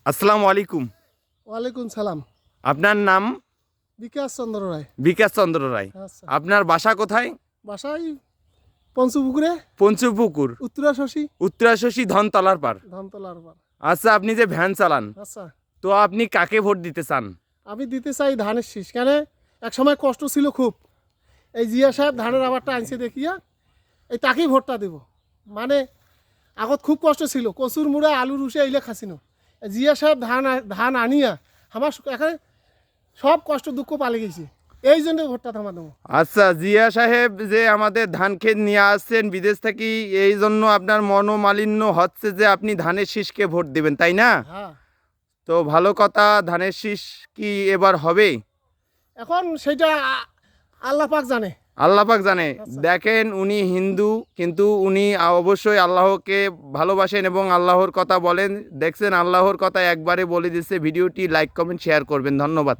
আসসালামু আলাইকুম। ওয়ালাইকুম সালাম। আপনার নাম? বিকাশ চন্দ্র রায়। বিকাশ চন্দ্র রায়। আচ্ছা, আপনার বাসা কোথায়? বাসায় পঞ্চপুকুরে, পঞ্চপুকুর, উত্তরা শশী, উত্তরাশশী, ধনতলার পার। ধানতলার পার। আচ্ছা, আপনি যে ভ্যান চালান, আচ্ছা, তো আপনি কাকে ভোট দিতে চান? আমি দিতে চাই ধানের শীষ। কেন এক সময় কষ্ট ছিল খুব, এই জিয়া সাহেব ধানের আবারটা আনছে দেখিয়া এই তাকেই ভোটটা দেব। মানে আগত খুব কষ্ট ছিল, কচুর মুড়া আলু রুষে এইলে খাসিনো, জিয়া সাহেব ধান আনিয়া আমার এখানে সব কষ্ট দুঃখ পালে গেছে, এই জন্য ভোটটা থামা দেবো। আচ্ছা, জিয়া সাহেব যে আমাদের ধান ক্ষেত নিয়ে আসছেন বিদেশ থেকে, এই জন্য আপনার মনোমালিন্য হচ্ছে যে আপনি ধানের শীষকে ভোট দিবেন, তাই না? হ্যাঁ, তো ভালো কথা, ধানের শীষ কি এবার হবে? এখন সেটা আল্লাহ পাক জানে। আল্লাহ পাক জানে। আচ্ছা। দেখেন, উনি হিন্দু, কিন্তু উনি অবশ্যই আল্লাহকে ভালোবাসেন এবং আল্লাহর কথা বলেন। দেখছেন, আল্লাহর কথা একবারে বলে দিচ্ছে। ভিডিওটি লাইক কমেন্ট শেয়ার করবেন। ধন্যবাদ।